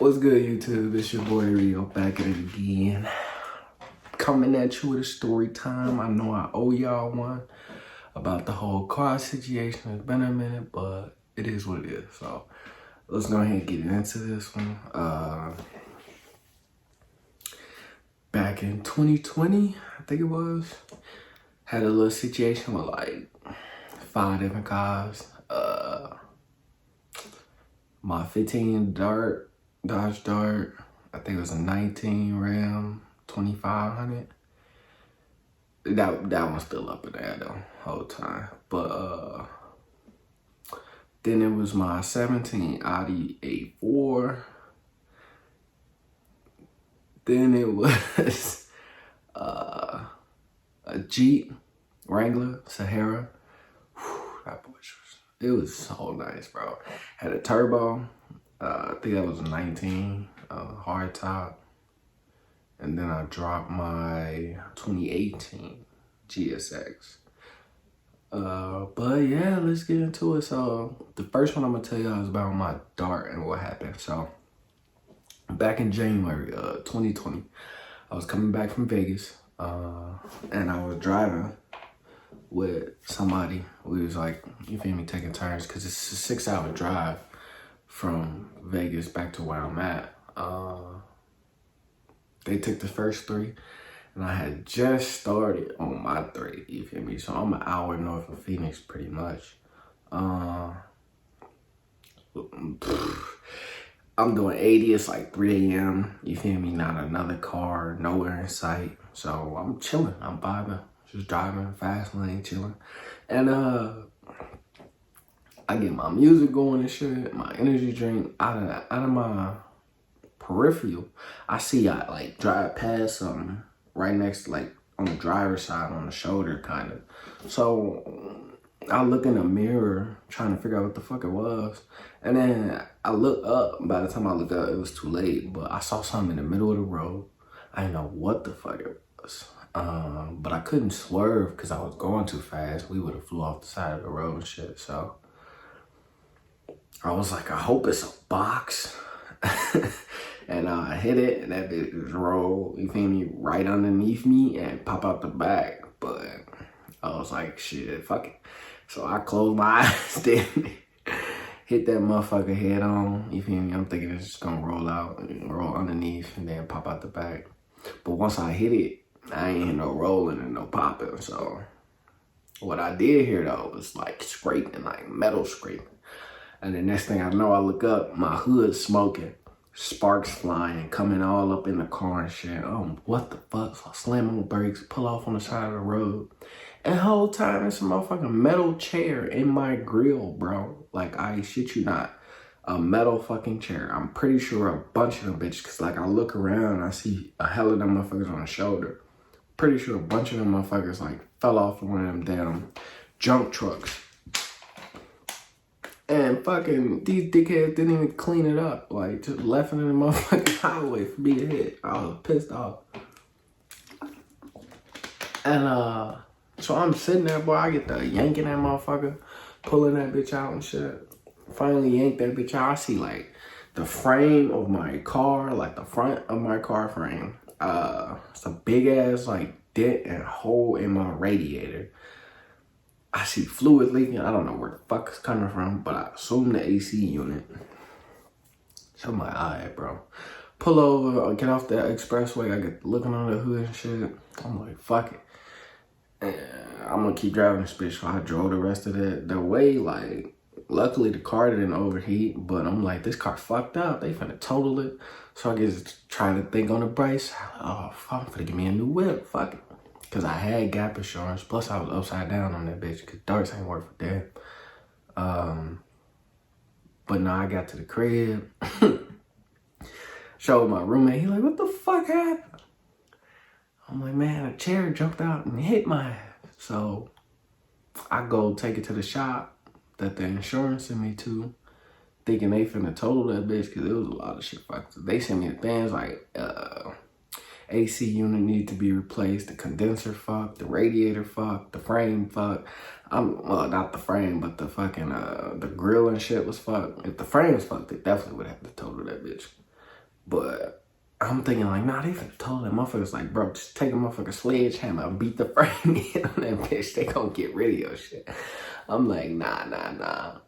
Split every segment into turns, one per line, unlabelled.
What's good, YouTube? It's your boy Rio back at it again. Coming at you with a story time. I know I owe y'all one about the whole car situation. It's been a minute, but it is what it is. So let's go ahead and get into this one. Back in 2020, I think it was, had a little situation with like 5 different cars. My 15 Dodge Dart, I think it was a 19 Ram 2500. That one's still up in there though, whole time. But then it was my 17 Audi A4. Then it was a Jeep Wrangler Sahara. That it was so nice, bro. Had a turbo. I think that was a 19 hard top. And then I dropped my 2018 GSX. But yeah, let's get into it. So the first one I'm gonna tell y'all is about my Dart and what happened. So back in January 2020, I was coming back from Vegas, and I was driving with somebody. We was like, you feel me, taking turns, because it's a 6-hour drive from Vegas back to where I'm at. They took the first 3, and I had just started on my 3, you feel me? So I'm an hour north of Phoenix, pretty much. I'm doing 80, it's like 3 a.m., you feel me? Not another car, nowhere in sight. So I'm chilling, I'm vibing, just driving, fast lane, chilling. And I get my music going and shit, my energy drink out of my peripheral. I see I like drive past something right next, like on the driver's side, on the shoulder, kind of. So I look in the mirror trying to figure out what the fuck it was. And then I look up. By the time I look up, it was too late. But I saw something in the middle of the road. I didn't know what the fuck it was. But I couldn't swerve because I was going too fast. We would have flew off the side of the road and shit. So I was like, I hope it's a box. And I hit it, and that bitch just rolled, you feel me, right underneath me and pop out the back. But I was like, shit, fuck it. So I closed my eyes, then hit that motherfucker head on, you feel me? I'm thinking it's just gonna roll out, roll underneath, and then pop out the back. But once I hit it, I ain't hear no rolling and no popping. So what I did hear though was like scraping, like metal scraping. And the next thing I know, I look up, my hood's smoking, sparks flying, coming all up in the car and shit. Oh, what the fuck? So I slam on the brakes, pull off on the side of the road. And the whole time, it's a motherfucking metal chair in my grill, bro. Like, I shit you not. A metal fucking chair. I'm pretty sure a bunch of them bitches, because like I look around, I see a hell of them motherfuckers on the shoulder. Pretty sure a bunch of them motherfuckers like fell off of one of them damn junk trucks. And fucking these dickheads didn't even clean it up. Like, just left it in the motherfucking highway for me to hit. I was pissed off. And so I'm sitting there, boy. I get the yanking that motherfucker, pulling that bitch out and shit. Finally yanked that bitch out. I see like the frame of my car, like the front of my car frame. It's a big ass like dent and hole in my radiator. I see fluid leaking. I don't know where the fuck it's coming from, but I assume the AC unit. So I'm like, alright, bro. Pull over, get off that expressway. I get looking on the hood and shit. I'm like, fuck it. And I'm gonna keep driving this bitch. So I drove the rest of the way. Like, luckily the car didn't overheat, but I'm like, this car fucked up. They finna total it. So I get trying to think on the brakes. Oh, fuck, I'm finna give me a new whip. Fuck it. Because I had gap insurance, plus I was upside down on that bitch, because darts ain't worth for damn. But now I got to the crib, showed my roommate, he like, what the fuck happened? I'm like, man, a chair jumped out and hit my ass. So I go take it to the shop that the insurance sent me to, thinking they finna total that bitch, because it was a lot of shit fucked. They sent me the things like, AC unit need to be replaced, the condenser fucked, the radiator fucked, the frame fucked. Well, not the frame, but the fucking, the grill and shit was fucked. If the frame was fucked, they definitely would have to total that bitch. But I'm thinking like, nah, they finna told that motherfuckers like, bro, just take a motherfucking sledgehammer and beat the frame in on that bitch. They gonna get rid of your shit. I'm like, nah.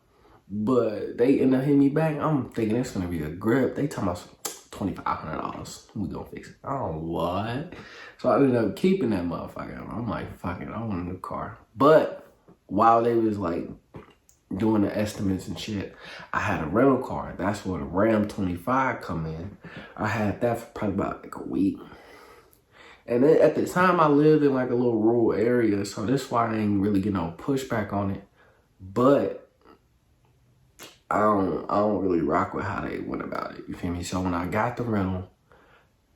But they end up hitting me back. I'm thinking it's gonna be a grip. They talking about $2,500. We gonna fix it. Oh, what? So I ended up keeping that motherfucker. I'm like, fuck it, I want a new car. But while they was like doing the estimates and shit, I had a rental car. That's where the Ram 25 come in. I had that for probably about like a week. And then at the time I lived in like a little rural area, so that's why I ain't really get no pushback on it. But I don't really rock with how they went about it. You feel me? So when I got the rental,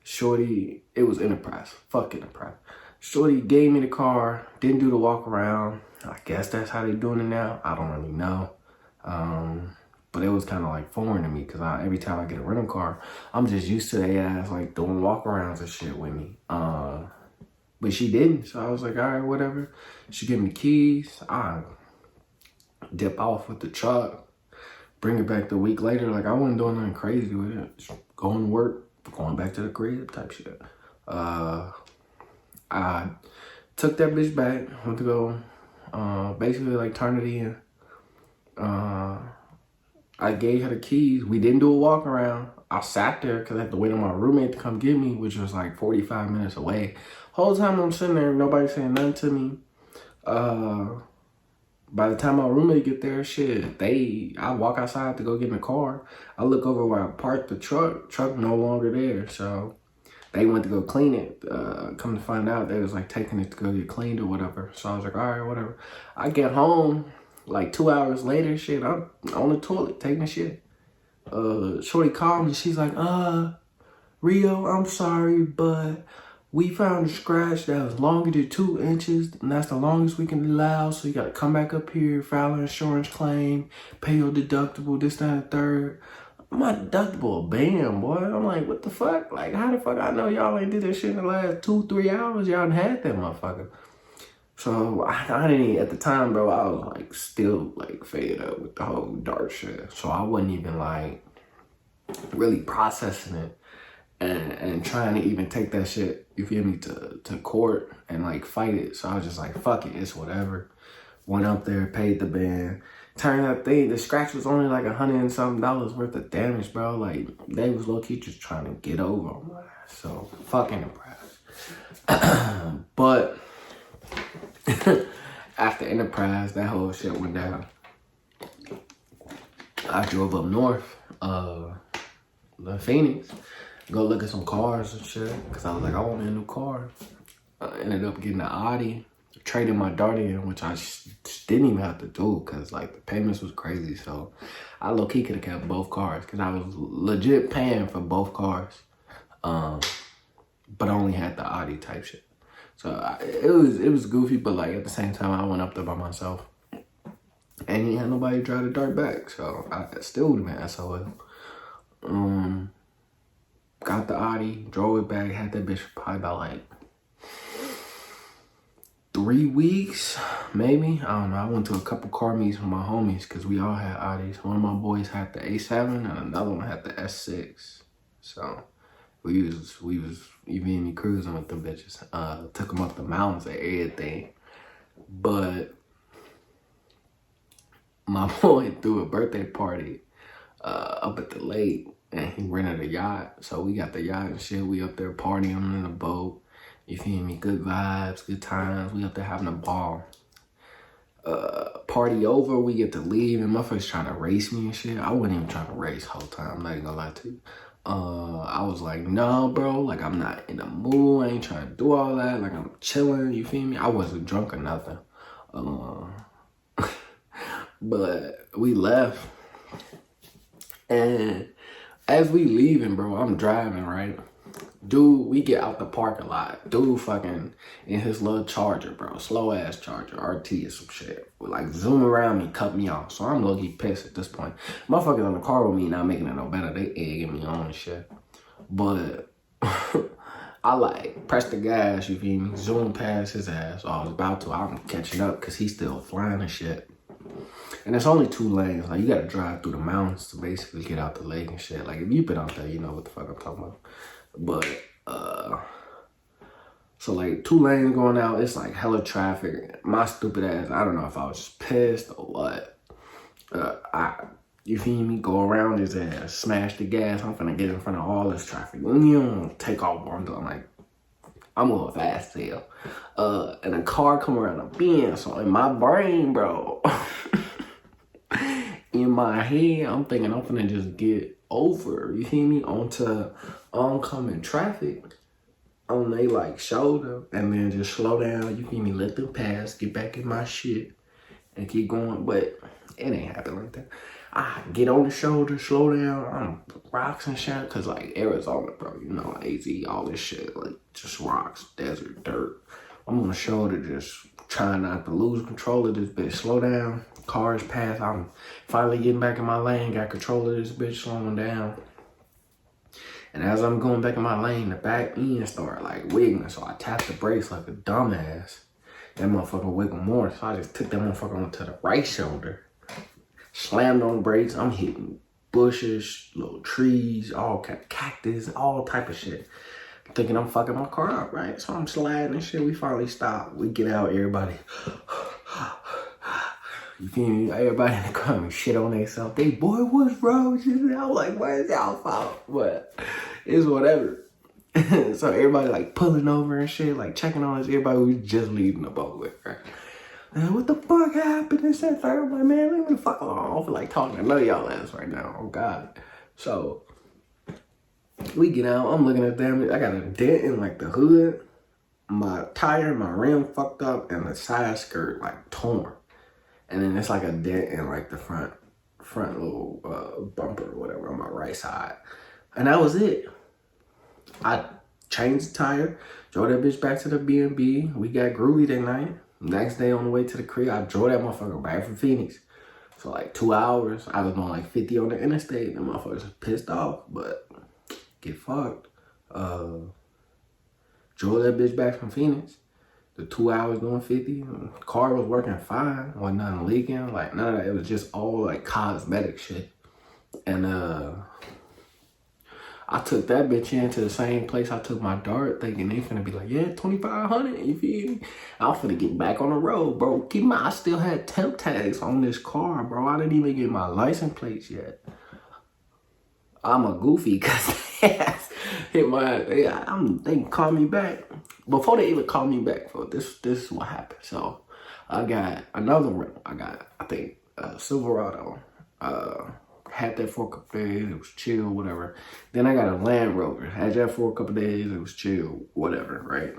Shorty, it was Enterprise. Fuck Enterprise. Shorty gave me the car, didn't do the walk around. I guess that's how they doing it now. I don't really know. But it was kind of like foreign to me because every time I get a rental car, I'm just used to they ass like doing walk arounds and shit with me. But she didn't. So I was like, all right, whatever. She gave me the keys. I dip off with the truck. Bring it back the week later. Like, I wasn't doing nothing crazy with it. Just going to work, going back to the crib type shit. I took that bitch back. Went to go, basically, like, turn it in. I gave her the keys. We didn't do a walk around. I sat there because I had to wait on my roommate to come get me, which was like 45 minutes away. Whole time I'm sitting there, nobody saying nothing to me. By the time my roommate get there, shit, I walk outside to go get in the car. I look over where I parked the truck no longer there. So they went to go clean it. Come to find out, they was like taking it to go get cleaned or whatever. So I was like, all right, whatever. I get home, like 2 hours later, shit, I'm on the toilet taking a shit. Shorty called me, she's like, Rio, I'm sorry, but we found a scratch that was longer than 2 inches, and that's the longest we can allow, so you gotta come back up here, file an insurance claim, pay your deductible, this, that, and the third. My deductible, bam, boy. I'm like, what the fuck? Like, how the fuck I know y'all ain't did this shit in the last 2-3 hours? Y'all done had that motherfucker. So, I didn't even, at the time, bro, I was, like, still, like, fed up with the whole dark shit. So, I wasn't even, like, really processing it. And trying to even take that shit, you feel me, to court and like fight it. So I was just like, fuck it, it's whatever. Went up there, paid the band. Turned out the scratch was only like $100 and something worth of damage, bro. Like they was low key just trying to get over on my ass. So fucking Enterprise. But after Enterprise, that whole shit went down. I drove up north, the Phoenix. Go look at some cars and shit, because I was like, I want me a new car. I ended up getting an Audi, trading my Dart in, which I just didn't even have to do, because like the payments was crazy. So I low-key could have kept both cars, because I was legit paying for both cars, but I only had the Audi type shit. So it was goofy, but like at the same time, I went up there by myself. And he had nobody drive the Dart back, so I still would have been SOL. Got the Audi, drove it back, had that bitch for probably about like 3 weeks, maybe. I don't know. I went to a couple car meets with my homies because we all had Audis. One of my boys had the A7 and another one had the S6. So we was you feel me, cruising with them bitches. Took them up the mountains and everything. But my boy threw a birthday party up at the lake. And he rented a yacht, so we got the yacht and shit. We up there partying in the boat. You feel me? Good vibes, good times. We up there having a ball. Party over, we get to leave, and motherfuckers trying to race me and shit. I wasn't even trying to race the whole time. I'm not even gonna lie to you. I was like, no, bro. Like, I'm not in the mood. I ain't trying to do all that. Like, I'm chilling. You feel me? I wasn't drunk or nothing. But we left, and as we leaving, bro, I'm driving, right? Dude, we get out the parking lot. Dude fucking in his little Charger, bro. Slow ass Charger, RT or some shit. Like zoom around me, cut me off. So I'm low-key pissed at this point. Motherfuckers on the car with me not making it no better. They egging me on and shit. But I like press the gas, you feel me? Zoom past his ass. So I was about to. I'm catching up because he's still flying and shit. And it's only 2 lanes. Like, you gotta drive through the mountains to basically get out the lake and shit. Like, if you've been out there, you know what the fuck I'm talking about. But, so like 2 lanes going out, it's like hella traffic. My stupid ass, I don't know if I was just pissed or what. You feel me? Go around his ass, smash the gas. I'm finna get in front of all this traffic. You don't take off what I'm doing. Like, I'm going fast as hell. And a car come around a bend. So in my brain, bro, in my head, I'm thinking I'm finna just get over, you feel me, onto oncoming traffic on they like shoulder, and then just slow down, you feel me, let them pass, get back in my shit, and keep going. But it ain't happen like that. I get on the shoulder, slow down, I'm rocks and shit, cause like Arizona, bro, you know, AZ, all this shit, like just rocks, desert, dirt. I'm on the shoulder, just trying not to lose control of this bitch. Slow down, cars pass. I'm finally getting back in my lane, got control of this bitch, slowing down. And as I'm going back in my lane, the back end started like wiggling. So I tapped the brakes like a dumbass. That motherfucker wiggled more. So I just took that motherfucker onto the right shoulder, slammed on the brakes. I'm hitting bushes, little trees, all kind of cactus, all type of shit. Thinking I'm fucking my car up, right? So I'm sliding and shit. We finally stop. We get out, everybody. You feel me? Everybody in the car shit on themselves. They, boy, what's wrong with you? I was like, where's y'all fault? But it's whatever. So everybody like pulling over and shit, like checking on us. Everybody was just leaving the boat with, right? And what the fuck happened? They said, everybody, man, leave me the fuck alone. I don't feel like talking to none of y'all ass right now. Oh, God. So we get out. I'm looking at them. I got a dent in like the hood. My tire, my rim fucked up, and the side skirt like torn. And then it's like a dent in like the front little bumper or whatever on my right side. And that was it. I changed the tire, drove that bitch back to the B&B. We got groovy that night. Next day on the way to the crib, I drove that motherfucker back from Phoenix. So like 2 hours. I was doing like 50 on the interstate. The motherfuckers was pissed off, but get fucked. Drove that bitch back from Phoenix. The 2 hours doing 50. The car was working fine. Wasn't nothing leaking. Like none of that. It was just all like cosmetic shit. And I took that bitch into the same place I took my Dart, thinking they finna be like, yeah, 2,500, you feel me? I'm finna get back on the road, bro. Keep in mind, I still had temp tags on this car, bro. I didn't even get my license plates yet. I'm a goofy, cause hit my, they called me back. Before they even called me back, for this is what happened. So I got another rental. I think, Silverado. Had that for a couple days, it was chill, whatever. Then I got a Land Rover. Had that for a couple days, it was chill, whatever, right?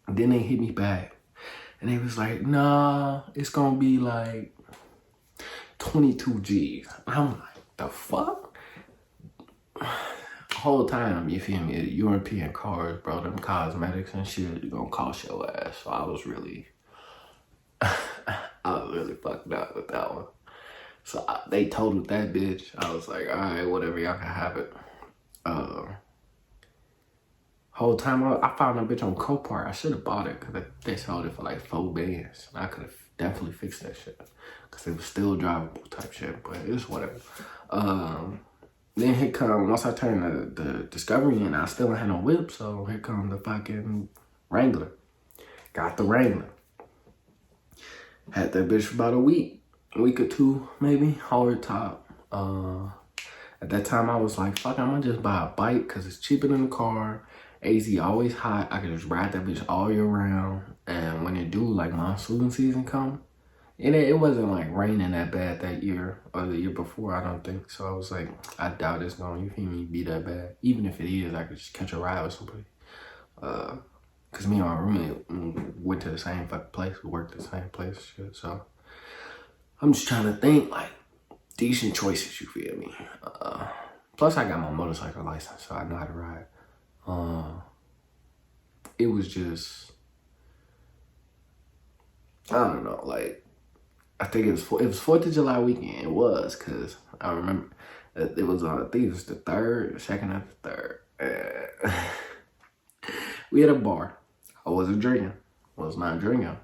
Then they hit me back. And they was like, nah, it's gonna be like 22 G's. I'm like, the fuck? Whole time, you feel me? European cars, bro, them cosmetics and shit, gonna cost your ass. So I was really fucked up with that one. So they totaled that bitch. I was like, all right, whatever, y'all can have it. Whole time I found that bitch on Copart. I should have bought it because they sold it for like $4 bands. I could have definitely fixed that shit because it was still drivable type shit, but it's whatever. Then here come, once I turned the Discovery in, I still had no whip, so here come the fucking Wrangler. Got the Wrangler. Had that bitch for about a week or 2, maybe, hard top. At that time, I was like, fuck, I'm gonna just buy a bike because it's cheaper than the car. AZ always hot. I could just ride that bitch all year round. And when it do, like, monsoon season come, and it wasn't, like, raining that bad that year or the year before, I don't think. So I was like, I doubt it's gonna, you feel me, be that bad. Even if it is, I could just catch a ride with somebody. Because me and my roommate went to the same fucking place. We worked at the same place, shit, so. I'm just trying to think, like, decent choices, you feel me? Plus, I got my motorcycle license, so I know how to ride. It was just, I don't know, like, I think it was 4th of July weekend. It was, because I remember it was, I think it was the 3rd, 2nd or the 3rd. We had a bar. I wasn't drinking. Was not drinking.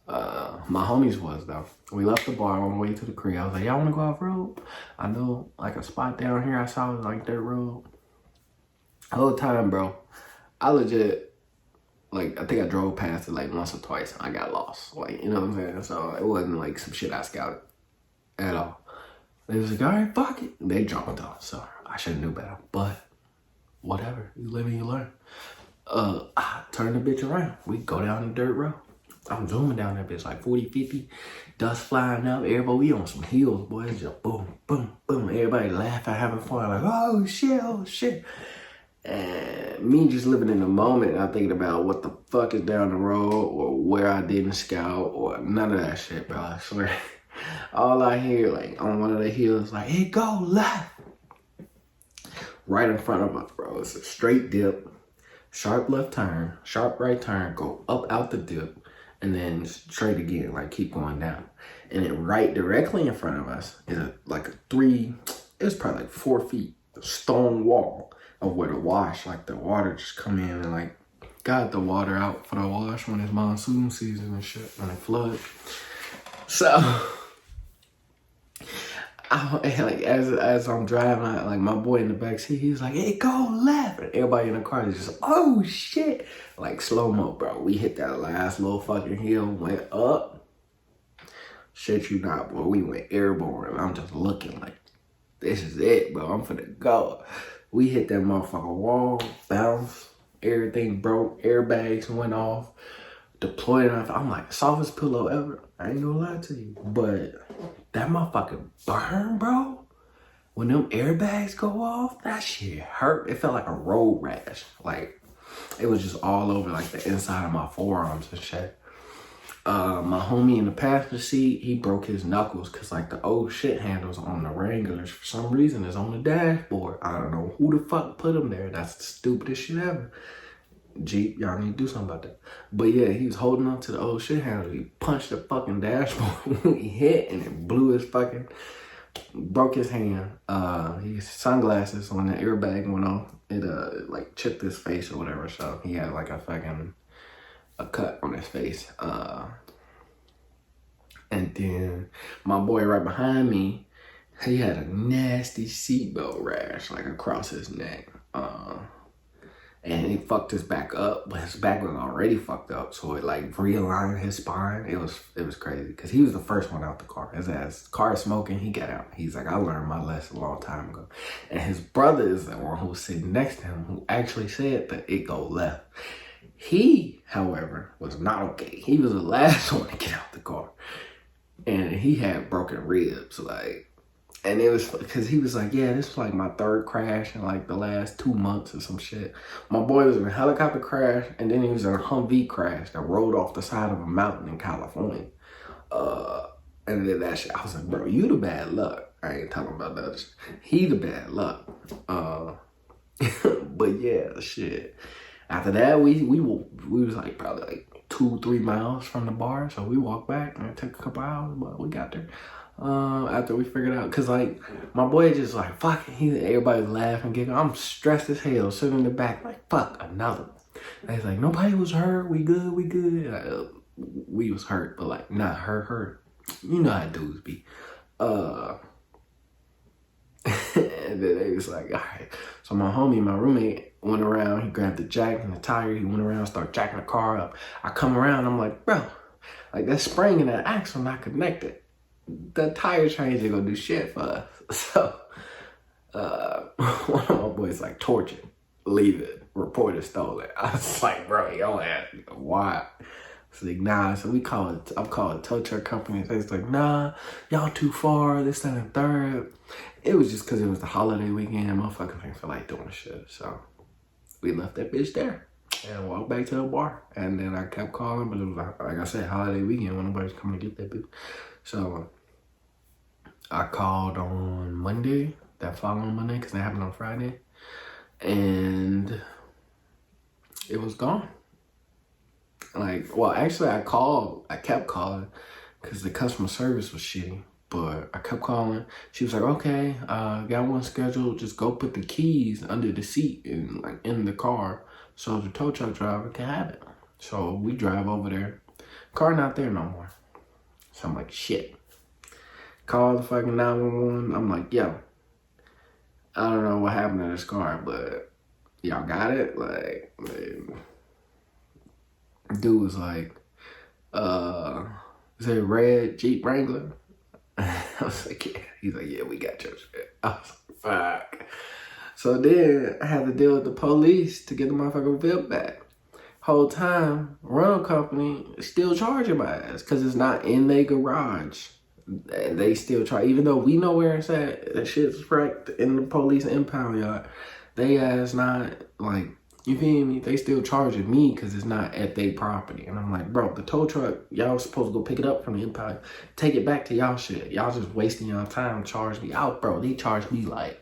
My homies was though. We left the bar on the way to the crib. I was like, y'all wanna go off road? I know like a spot down here I saw was like dirt road. The whole time, bro, I legit, like, I think I drove past it like once or twice and I got lost. Like, you know what I'm saying? So it wasn't like some shit I scouted at all. They was like, all right, fuck it. They jumped off, so I should have knew better. But whatever, you live and you learn. I turn the bitch around. We go down the dirt road. I'm zooming down that bitch like 40, 50, dust flying up. Everybody, we on some hills, boy. It's just boom, boom, boom. Everybody laughing, having fun, like, oh shit, oh shit. And me just living in the moment, I'm thinking about what the fuck is down the road or where I didn't scout or none of that shit, bro. I swear. All I hear, like, on one of the hills, like, hey, go left. Right in front of us, bro. It's a straight dip, sharp left turn, sharp right turn, go up out the dip, and then straight again, like keep going down. And then right directly in front of us is like it's probably like 4 feet, stone wall of where the wash, like the water just come in and like got the water out for the wash when it's monsoon season and shit, when it floods. So, like as I'm driving, like my boy in the back seat, he's like, hey, go left. And everybody in the car is just, oh shit. Like slow-mo, bro. We hit that last little fucking hill, went up. Shit you not, boy. We went airborne. And I'm just looking like, this is it, bro. I'm finna go. We hit that motherfucker wall, bounced, everything broke, airbags went off, deployed. I'm like, softest pillow ever. I ain't gonna lie to you. But that motherfucker burn, bro. When them airbags go off, that shit hurt. It felt like a road rash. Like, it was just all over, like, the inside of my forearms and shit. My homie in the passenger seat, he broke his knuckles because, like, the old shit handles on the Wranglers, for some reason, is on the dashboard. I don't know who the fuck put them there. That's the stupidest shit ever. Jeep, y'all need to do something about that. But yeah, he was holding on to the old shit handle. He punched the fucking dashboard. He hit and it blew his fucking, broke his hand. His sunglasses, when the airbag went off, it like chipped his face or whatever. So he had like a cut on his face. And then my boy right behind me, he had a nasty seatbelt rash like across his neck. And he fucked his back up, but his back was already fucked up, so it like realigned his spine. It was crazy because he was the first one out the car. His ass car smoking, he got out. He's like, I learned my lesson a long time ago. And his brother is the one who was sitting next to him, who actually said that it go left. He, however, was not okay. He was the last one to get out the car, and he had broken ribs, like. And it was because he was like, yeah, this was like my third crash in like the last 2 months or some shit. My boy was in a helicopter crash, and then he was in a Humvee crash that rolled off the side of a mountain in California. And then that shit, I was like, bro, you the bad luck. I ain't talking about that other shit. He the bad luck. But yeah, shit. After that, we was like probably like 2-3 miles from the bar, so we walked back, and it took a couple hours, but we got there. After we figured out, cause like my boy just like fuck it, everybody's laughing, giggling. I'm stressed as hell, sitting in the back like fuck another one. And he's like, nobody was hurt, we good. We was hurt, but like not hurt. You know how dudes be. And then they was like, all right. So my homie, my roommate, went around. He grabbed the jack and the tire. He went around, started jacking the car up. I come around, I'm like, bro, like that spring and that axle not connected. The tire change ain't gonna do shit for us. So, one of my boys like, torch it, leave it, report it stolen. I was like, bro, yo ass, why? It's like, nah, so I'm calling tow truck companies. They was like, nah, y'all too far, this, that, and third. It was just cause it was the holiday weekend, motherfuckers didn't feel like doing shit. So, we left that bitch there and walked back to the bar. And then I kept calling, but it was like I said, holiday weekend when nobody's coming to get that bitch. So, I called on Monday, that following Monday, because that happened on Friday, and it was gone. Like, well, actually, I kept calling, because the customer service was shitty, but I kept calling. She was like, okay, got one scheduled, just go put the keys under the seat and like in the car so the tow truck driver can have it. So we drive over there Car not there no more. So I'm like, shit. Call the fucking 911. I'm like, yo, I don't know what happened to this car, but y'all got it? Like, dude was like, is it a red Jeep Wrangler? I was like, yeah. He's like, yeah, we got your shit. I was like, fuck. So then I had to deal with the police to get the motherfucking bill back. Whole time, rental company still charging my ass because it's not in their garage. And they still try, even though we know where it's at, that shit's wrecked in the police impound yard. They ass not, like, you feel me? They still charging me because it's not at their property. And I'm like, bro, the tow truck, y'all supposed to go pick it up from the impound, take it back to y'all shit. Y'all just wasting y'all time, charge me out, bro. They charged me like,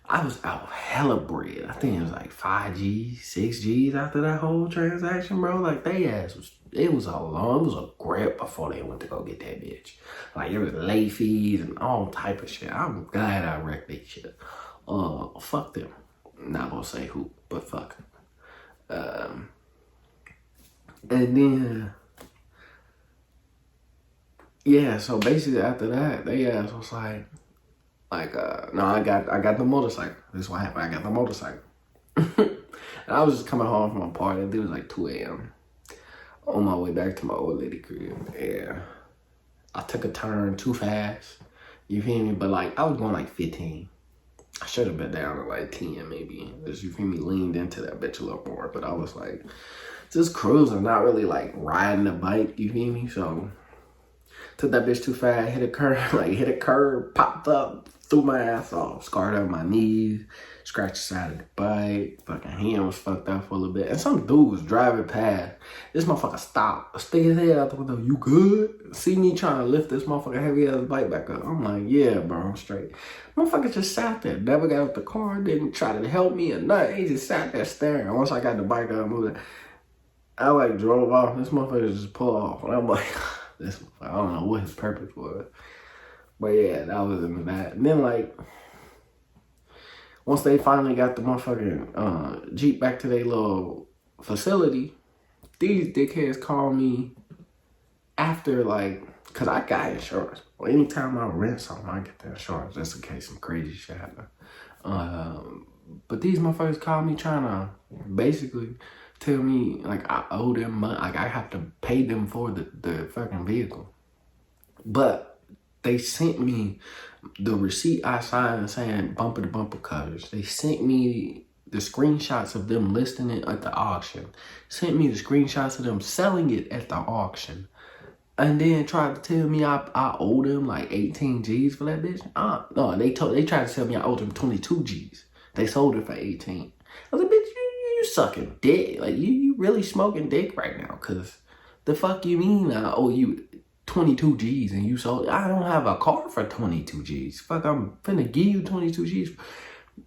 I was out hella bread. I think it was like 5 G's, 6 G's after that whole transaction, bro. Like, they ass was, it was a grip before they went to go get that bitch. Like, it was late fees and all type of shit. I'm glad I wrecked that shit. Fuck them. Not gonna say who, but fuck them. And then, yeah, so basically after that, they ass was like, no, I got the motorcycle. This is what happened. I got the motorcycle. And I was just coming home from a party. It was like 2 a.m. on my way back to my old lady crib. Yeah. I took a turn too fast. You feel me? But like, I was going like 15. I should have been down to like 10 maybe. As you feel me, leaned into that bitch a little more. But I was like, just cruising, not really like riding a bike. You feel me? So, took that bitch too fast, hit a curb, popped up, threw my ass off, scarred up my knees, scratched the side of the bike, fucking hand was fucked up for a little bit. And some dude was driving past. This motherfucker stopped, stick his head out the window, you good? See me trying to lift this motherfucker heavy ass bike back up. I'm like, yeah, bro, I'm straight. Motherfucker just sat there, never got out the car, didn't try to help me or nothing. He just sat there staring. Once I got the bike up, I like drove off. This motherfucker just pulled off. And I'm like, I don't know what his purpose was. But yeah, that was in that. And then like, once they finally got the motherfucking Jeep back to their little facility, these dickheads called me after like, cause I got insurance. Well, anytime I rent something, I get the insurance just in case some crazy shit happen. But these motherfuckers called me trying to basically tell me like I owe them money, like I have to pay them for the fucking vehicle. But they sent me the receipt I signed saying bumper to bumper coverage. They sent me the screenshots of them listing it at the auction. Sent me the screenshots of them selling it at the auction. And then tried to tell me I owe them like 18 G's for that bitch. No, they tried to tell me I owed them 22 G's. They sold it for 18. I was like, bitch, you sucking dick. Like, you really smoking dick right now. Because the fuck you mean I owe you 22 G's and you sold it? I don't have a car for 22 G's. Fuck, I'm finna give you 22 G's.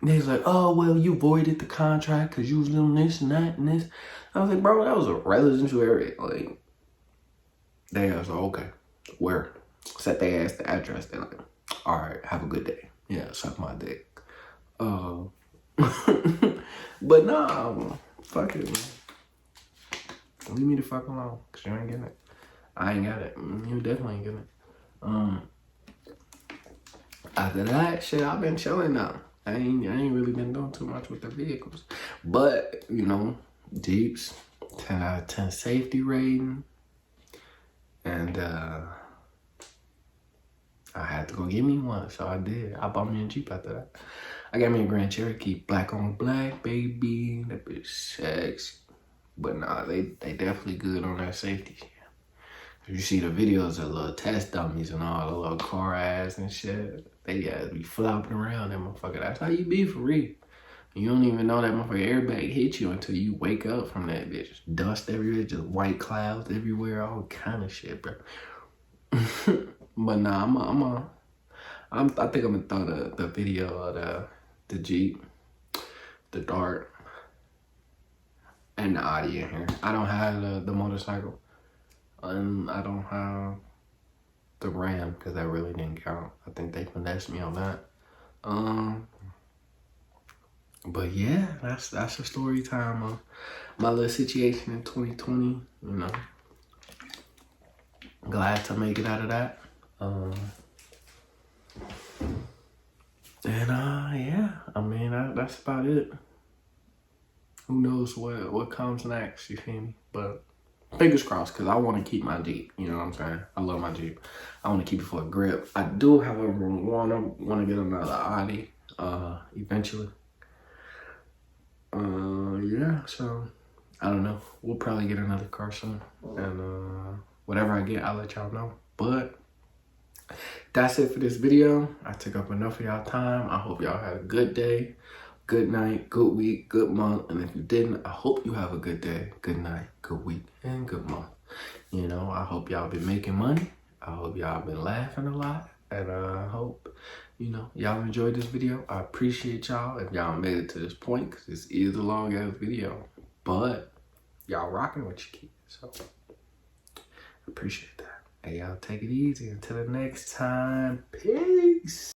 They was like, oh, well, you voided the contract because you was doing this and that and this. I was like, bro, that was a residential area. Like, they was like, okay, where? Set they ass the address. They're like, all right, have a good day. Yeah, suck my dick. But nah, fuck it, man. Leave me the fuck alone, cause you ain't getting it. I ain't got it. You definitely ain't getting it. After that shit, I've been chilling now. I ain't really been doing too much with the vehicles. But, you know, Jeeps, 10 out of 10 safety rating. And I had to go get me one, so I did. I bought me a Jeep after that. I got me a Grand Cherokee, black on black, baby. That bitch sexy. But nah, they definitely good on that safety shit. You see the videos of little test dummies and all the little car ass and shit. They be flopping around that motherfucker. That's how you be for real. You don't even know that motherfucker airbag hit you until you wake up from that bitch. Dust everywhere, just white clouds everywhere, all kind of shit, bro. But nah, I think I'm gonna throw the video of the Jeep, the Dart, and the Audi in here. I don't have the motorcycle, and I don't have the Ram because that really didn't count. I think they finessed me on that. But yeah, that's the story time of my little situation in 2020. You know, glad to make it out of that. Yeah, I mean, that's about it. Who knows what comes next, you feel me? But fingers crossed, because I want to keep my Jeep, you know what I'm saying? I love my Jeep. I want to keep it for a grip. I do, however, want to get another Audi eventually. Yeah, so I don't know. We'll probably get another car soon. And whatever I get, I'll let y'all know. But that's it for this video. I took up enough of y'all time. I hope y'all had a good day, good night, good week, good month. And if you didn't, I hope you have a good day, good night, good week, and good month. You know, I hope y'all been making money. I hope y'all been laughing a lot. And I hope, you know, y'all enjoyed this video. I appreciate y'all if y'all made it to this point, because this is a long ass video. But y'all rocking with your kids. So I appreciate that. Hey, y'all take it easy. Until the next time. Peace.